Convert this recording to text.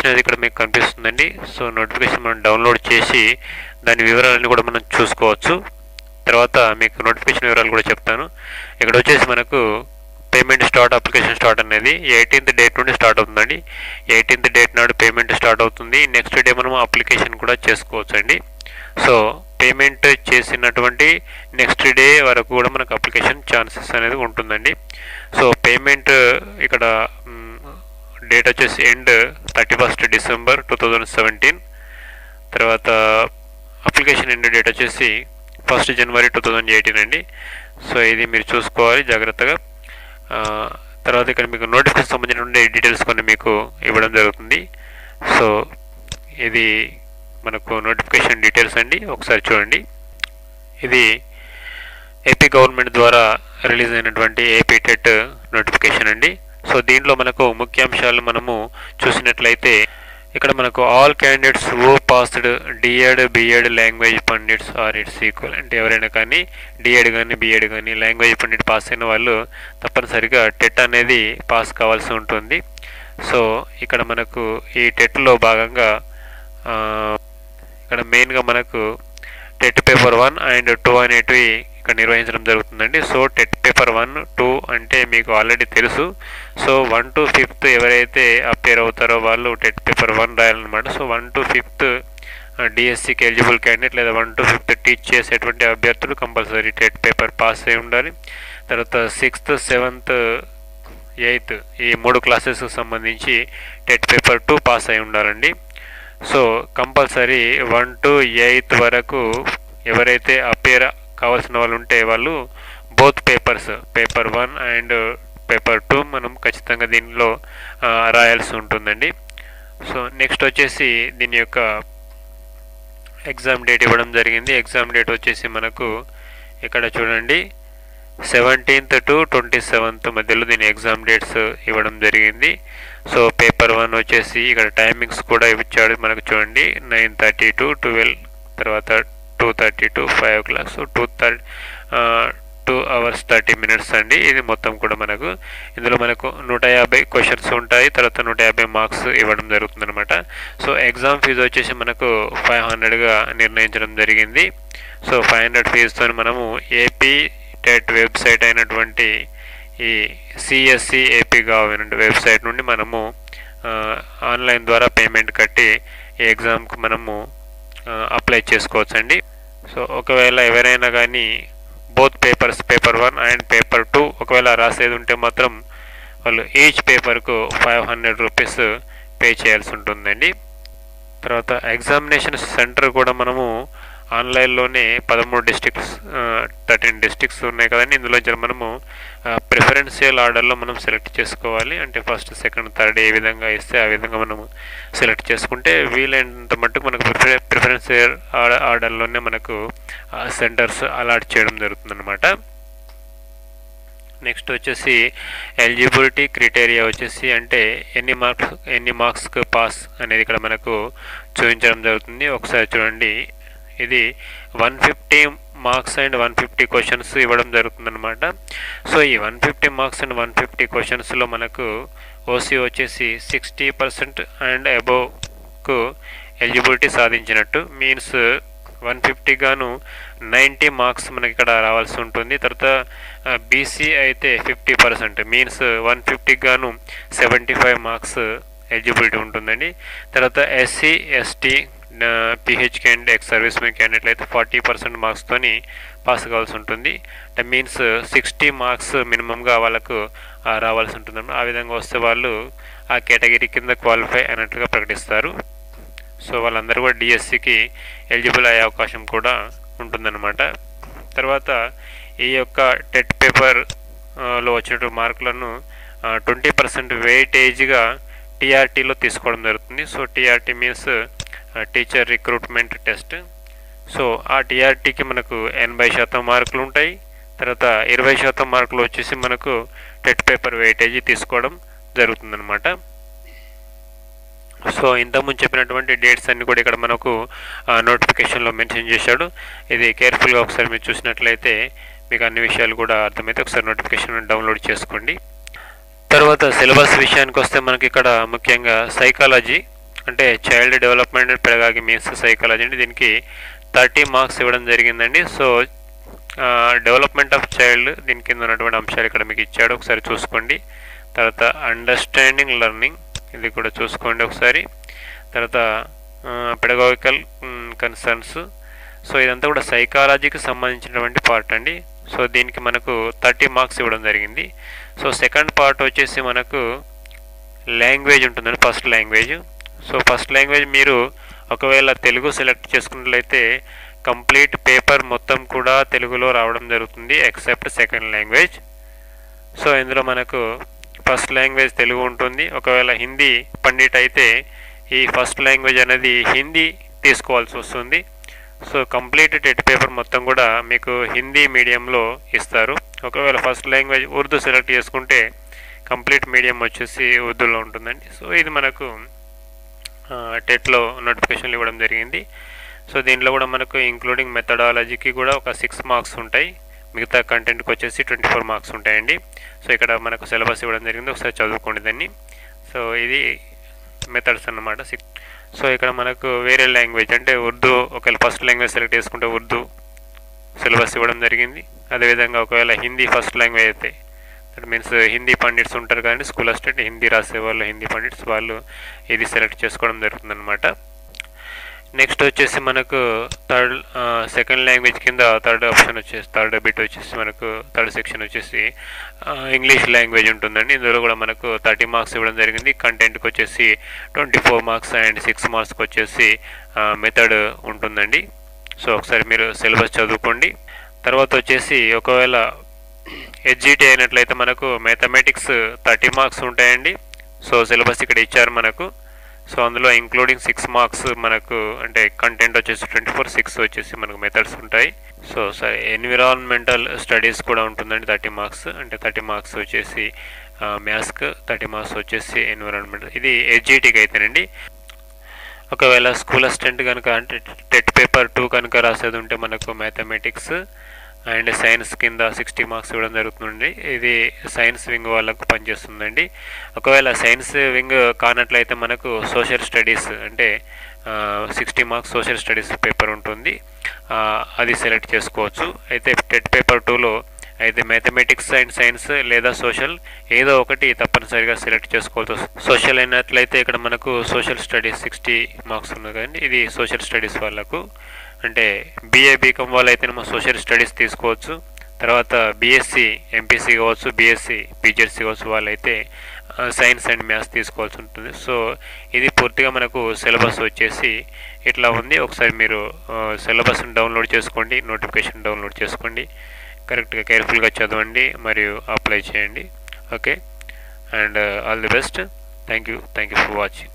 Notification అనేది ఇక్కడ మీకు కనిపిస్తుందండి. సో నోటిఫికేషన్ మనం డౌన్లోడ్ చేసి దాని వివరాలన్నీ కూడా మనం చూసుకోవచ్చు. తర్వాత మీకు నోటిఫికేషన్ వివరాలు కూడా చెప్తాను. ఇక్కడ వచ్చేసి మనకు పేమెంట్ స్టార్ట్, అప్లికేషన్ స్టార్ట్ అనేది 18th డేట్ నుండి స్టార్ట్ అవుతుందండి. 18th డేట్ నాడు పేమెంట్ స్టార్ట్ అవుతుంది. నెక్స్ట్ డే మనం అప్లికేషన్ కూడా చేసుకోవచ్చు అండి. సో పేమెంట్ చేసినటువంటి నెక్స్ట్ డే వరకు కూడా మనకు అప్లికేషన్ ఛాన్సెస్ అనేది ఉంటుందండి. సో పేమెంట్ ఇక్కడ డేట్ వచ్చేసి ఎండ్ 31st December 2017. తర్వాత అప్లికేషన్ ఎండ్ డేట్ వచ్చేసి 1st January 2018 అండి. సో ఇది మీరు చూసుకోవాలి జాగ్రత్తగా. తర్వాత ఇక్కడ మీకు నోటిఫికేషన్ సంబంధించిన డీటెయిల్స్ కొన్ని మీకు ఇవ్వడం జరుగుతుంది. సో ఇది మనకు నోటిఫికేషన్ డీటెయిల్స్ అండి, ఒకసారి చూడండి. ఇది ఏపీ గవర్నమెంట్ ద్వారా రిలీజ్ అయినటువంటి ఏపీ టెట్ నోటిఫికేషన్ అండి. సో దీంట్లో మనకు ముఖ్యాంశాలు మనము చూసినట్లయితే ఇక్కడ మనకు all candidates who passed DEd BEd language pandits or its equal, అంటే ఎవరైనా కానీ డిఎడ్ కానీ బిఎడ్ కానీ లాంగ్వేజ్ పండిట్ పాస్ అయిన వాళ్ళు తప్పనిసరిగా టెట్ అనేది పాస్ కావాల్సి ఉంటుంది. సో ఇక్కడ మనకు ఈ టెట్లో భాగంగా ఇక్కడ మెయిన్గా మనకు టెట్ పేపర్ 1 and 2 అనేటివి ఇక్కడ నిర్వహించడం జరుగుతుందండి. సో టెట్ పేపర్ 1, 2 అంటే మీకు ఆల్రెడీ తెలుసు. సో 1 to 5th ఎవరైతే అపేర్ అవుతారో వాళ్ళు టెట్ పేపర్ 1 రాయాలన్నమాట. సో 1 to 5th డిఎస్సికి ఎలిజిబుల్ క్యాండిడేట్ లేదా 1 to 5th టీచ్ చేసేటువంటి అభ్యర్థులు కంపల్సరీ టెట్ పేపర్ పాస్ అయి ఉండాలి. తర్వాత 6th, 7th, 8th ఈ 3 క్లాసెస్కి సంబంధించి టెట్ పేపర్ 2 పాస్ అయి ఉండాలండి. సో కంపల్సరీ 1 to 8th వరకు ఎవరైతే అపేర్ కావాల్సిన వాళ్ళు ఉంటే వాళ్ళు both papers, paper 1 and paper 2 మనం ఖచ్చితంగా దీనిలో రాయాల్సి ఉంటుందండి. సో నెక్స్ట్ వచ్చేసి దీని యొక్క ఎగ్జామ్ డేట్ ఇవ్వడం జరిగింది. ఎగ్జామ్ డేట్ వచ్చేసి మనకు ఇక్కడ చూడండి 17th to 27th మధ్యలో దీని ఎగ్జామ్ డేట్స్ ఇవ్వడం జరిగింది. సో పేపర్ 1 వచ్చేసి ఇక్కడ టైమింగ్స్ కూడా ఇచ్చాడు మనకు చూడండి 9:30 to 12, తర్వాత 2:30 to 5 o'clock. So 2 hours 30 minutes అండి. ఇది మొత్తం కూడా మనకు ఇందులో మనకు 150 క్వశ్చన్స్ ఉంటాయి. తర్వాత 150 మార్క్స్ ఇవ్వడం జరుగుతుంది అనమాట. సో ఎగ్జామ్ ఫీజు వచ్చేసి మనకు 500గా నిర్ణయించడం జరిగింది. సో 500 ఫీజుతో మనము ఏపీ టెట్ వెబ్సైట్ అయినటువంటి ఈ సిఎస్సి ఏపీ గవర్నమెంట్ వెబ్సైట్ నుండి మనము ఆన్లైన్ ద్వారా పేమెంట్ కట్టి ఈ ఎగ్జామ్కి మనము అప్లై చేసుకోవచ్చండి. సో ఒకవేళ ఎవరైనా కానీ both papers, paper 1 and paper 2 ఒకవేళ రాసేది ఉంటే మాత్రం వాళ్ళు ఈచ్ పేపర్కు 500 రూపీస్ పే చేయాల్సి ఉంటుందండి. తర్వాత ఎగ్జామినేషన్ సెంటర్ కూడా మనము ఆన్లైన్లోనే 13 డిస్ట్రిక్ట్స్ 13 డిస్ట్రిక్ట్స్ ఉన్నాయి కదండి. ఇందులో మనము ప్రిఫరెన్షియల్ ఆర్డర్లో మనం సెలెక్ట్ చేసుకోవాలి. అంటే ఫస్ట్, సెకండ్, థర్డ్ ఏ విధంగా ఇస్తే ఆ విధంగా మనము సెలెక్ట్ చేసుకుంటే వీలైనంత మట్టుకు మనకు ప్రిఫరెన్షియల్ ఆర్డర్లోనే మనకు సెంటర్స్ అలాట్ చేయడం జరుగుతుందన్నమాట. నెక్స్ట్ వచ్చేసి ఎలిజిబిలిటీ క్రైటీరియా వచ్చేసి అంటే ఎన్ని మార్క్స్కి పాస్ అనేది ఇక్కడ మనకు చూపించడం జరుగుతుంది. ఒకసారి చూడండి, ఇది 150 మార్క్స్ అండ్ 150 క్వశ్చన్స్ ఇవ్వడం జరుగుతుందన్నమాట. సో ఈ 150 మార్క్స్ అండ్ 150 క్వశ్చన్స్లో మనకు ఓసీ వచ్చేసి 60% అండ్ అబోవ్కు ఎలిజిబిలిటీ సాధించినట్టు మీన్స్ 150 గాను 90 మార్క్స్ మనకి ఇక్కడ రావాల్సి ఉంటుంది. తర్వాత బీసీ అయితే 50% మీన్స్ 150 గాను 75 మార్క్స్ ఎలిజిబిలిటీ ఉంటుందండి. తర్వాత SC, ST, PH candidate, ex servicemen క్యాండిడేట్లు అయితే 40% మార్క్స్తోని పాస్ కావాల్సి ఉంటుంది. అంటే మీన్స్ 60 మార్క్స్ మినిమంగా వాళ్ళకు రావాల్సి ఉంటుంది. ఆ విధంగా వస్తే వాళ్ళు ఆ కేటగిరీ కింద క్వాలిఫై అయినట్లుగా ప్రకటిస్తారు. సో వాళ్ళందరూ కూడా డిఎస్సికి ఎలిజిబుల్ అయ్యే అవకాశం కూడా ఉంటుందన్నమాట. తర్వాత ఈ యొక్క టెట్ పేపర్లో వచ్చినటువంటి మార్కులను 20% వెయిటేజ్గా టీఆర్టీలో తీసుకోవడం జరుగుతుంది. So TRT means teacher recruitment test. So ఆ టీఆర్టీకి మనకు 80% మార్కులు ఉంటాయి. తర్వాత 20% మార్కులు వచ్చేసి మనకు టెట్ పేపర్ వెయిటేజ్ తీసుకోవడం జరుగుతుందన్నమాట. సో ఇంతకుముందు చెప్పినటువంటి డేట్స్ అన్నీ కూడా ఇక్కడ మనకు నోటిఫికేషన్లో మెన్షన్ చేశాడు. ఇది కేర్ఫుల్గా ఒకసారి మీరు చూసినట్లయితే మీకు అన్ని విషయాలు కూడా అర్థమైతే ఒకసారి నోటిఫికేషన్ డౌన్లోడ్ చేసుకోండి. తర్వాత సిలబస్ విషయానికి వస్తే మనకి ఇక్కడ ముఖ్యంగా సైకాలజీ అంటే child development and pedagogy means psychology అండి. దీనికి 30 మార్క్స్ ఇవ్వడం జరిగిందండి. సో డెవలప్మెంట్ ఆఫ్ చైల్డ్ దీని కింద ఉన్నటువంటి అంశాలు ఇక్కడ మీకు ఇచ్చాడు, ఒకసారి చూసుకోండి. తర్వాత అండర్స్టాండింగ్ లెర్నింగ్ ఇది కూడా చూసుకోండి ఒకసారి. తర్వాత పెడగాగికల్ కన్సర్న్స్. సో ఇదంతా కూడా సైకాలజీకి సంబంధించినటువంటి పార్ట్ అండి. సో దీనికి మనకు 30 మార్క్స్ ఇవ్వడం జరిగింది. సో సెకండ్ పార్ట్ వచ్చేసి మనకు లాంగ్వేజ్ ఉంటుందండి, first language. So first language మీరు ఒకవేళ తెలుగు సెలెక్ట్ చేసుకున్నట్లయితే కంప్లీట్ పేపర్ మొత్తం కూడా తెలుగులో రావడం జరుగుతుంది ఎక్సెప్ట్ సెకండ్ లాంగ్వేజ్. సో ఇందులో మనకు ఫస్ట్ లాంగ్వేజ్ తెలుగు ఉంటుంది. ఒకవేళ హిందీ పండిట్ అయితే ఈ ఫస్ట్ లాంగ్వేజ్ అనేది హిందీ తీసుకోవాల్సి వస్తుంది. సో కంప్లీట్ టెట్ పేపర్ మొత్తం కూడా మీకు హిందీ మీడియంలో ఇస్తారు. ఒకవేళ ఫస్ట్ లాంగ్వేజ్ ఉర్దూ సెలెక్ట్ చేసుకుంటే కంప్లీట్ మీడియం వచ్చేసి ఉర్దూలో ఉంటుందండి. సో ఇది మనకు టెట్లో నోటిఫికేషన్లు ఇవ్వడం జరిగింది. సో దీంట్లో కూడా మనకు ఇంక్లూడింగ్ మెథడాలజీకి కూడా ఒక 6 మార్క్స్ ఉంటాయి, మిగతా కంటెంట్కి వచ్చేసి 24 మార్క్స్ ఉంటాయండి. సో ఇక్కడ మనకు సిలబస్ ఇవ్వడం జరిగింది, ఒకసారి చదువుకోండి దాన్ని. సో ఇది మెథడ్స్ అన్నమాట. సో ఇక్కడ మనకు వేరే లాంగ్వేజ్ అంటే ఉర్దూ, ఒకవేళ ఫస్ట్ లాంగ్వేజ్ సెలెక్ట్ చేసుకుంటే ఉర్దూ సిలబస్ ఇవ్వడం జరిగింది. అదేవిధంగా ఒకవేళ హిందీ ఫస్ట్ లాంగ్వేజ్ అయితే దట్ మీన్స్ హిందీ పండిట్స్ ఉంటారు కానీ స్కూల్ అసిస్టెంట్ హిందీ రాసే వాళ్ళు, హిందీ పండిట్స్ వాళ్ళు ఇది సెలెక్ట్ చేసుకోవడం జరుగుతుంది అనమాట. నెక్స్ట్ వచ్చేసి మనకు సెకండ్ లాంగ్వేజ్ కింద థర్డ్ ఆప్షన్ వచ్చేసి థర్డ్ బిట్ వచ్చేసి మనకు థర్డ్ సెక్షన్ వచ్చేసి ఇంగ్లీష్ లాంగ్వేజ్ ఉంటుందండి. ఇందులో కూడా మనకు 30 మార్క్స్ ఇవ్వడం జరిగింది. కంటెంట్కి వచ్చేసి 24 మార్క్స్ అండ్ 6 మార్క్స్కి వచ్చేసి మెథడ్ ఉంటుందండి. సో ఒకసారి మీరు సిలబస్ చదువుకోండి. తర్వాత వచ్చేసి ఒకవేళ హెచ్జిటి అయినట్లయితే మనకు మ్యాథమెటిక్స్ 30 మార్క్స్ ఉంటాయండి. సో సిలబస్ ఇక్కడ ఇచ్చారు మనకు. సో అందులో ఇంక్లూడింగ్ 6 మార్క్స్ మనకు అంటే కంటెంట్ వచ్చేసి 24, 6 వచ్చేసి మనకు మెథడ్స్ ఉంటాయి. సో సరే ఎన్విరాన్మెంటల్ స్టడీస్ కూడా ఉంటుందండి 30 మార్క్స్. అంటే 30 మార్క్స్ వచ్చేసి మ్యాథ్స్కి, 30 మార్క్స్ వచ్చేసి ఎన్విరాన్మెంటల్. ఇది హెచ్జిటికి అయితేనండి. ఒకవేళ స్కూల్ అసిస్టెంట్ కనుక అంటే టెట్ పేపర్ 2 కనుక రాసేది ఉంటే మనకు మ్యాథమెటిక్స్ అండ్ సైన్స్ కింద 60 మార్క్స్ ఇవ్వడం జరుగుతుంది. ఇది సైన్స్ వింగ్ వాళ్ళకు పనిచేస్తుందండి. ఒకవేళ సైన్స్ వింగ్ కానట్లయితే మనకు సోషల్ స్టడీస్ అంటే 60 మార్క్స్ సోషల్ స్టడీస్ పేపర్ ఉంటుంది, అది సెలెక్ట్ చేసుకోవచ్చు. అయితే టెట్ పేపర్ 2లో అయితే మ్యాథమెటిక్స్ అండ్ సైన్స్ లేదా సోషల్ ఏదో ఒకటి తప్పనిసరిగా సెలెక్ట్ చేసుకోవచ్చు. సోషల్ అయినట్లయితే ఇక్కడ మనకు సోషల్ స్టడీస్ 60 మార్క్స్ ఉన్నది కానీ ఇది సోషల్ స్టడీస్ వాళ్ళకు. అంటే బీఏ బీకామ్ వాళ్ళు అయితేనేమో సోషల్ స్టడీస్ తీసుకోవచ్చు. తర్వాత బీఎస్సీ ఎంపీసీ కావచ్చు, బీఎస్సీ పీజీఎస్సీ కావచ్చు, వాళ్ళైతే సైన్స్ అండ్ మ్యాథ్స్ తీసుకోవాల్సి ఉంటుంది. సో ఇది పూర్తిగా మనకు సిలబస్ వచ్చేసి ఇట్లా ఉంది. ఒకసారి మీరు సిలబస్ని డౌన్లోడ్ చేసుకోండి, నోటిఫికేషన్ డౌన్లోడ్ చేసుకోండి, కరెక్ట్గా కేర్ఫుల్గా చదవండి మరియు అప్లై చేయండి. Okay, and all the best. Thank you for watching.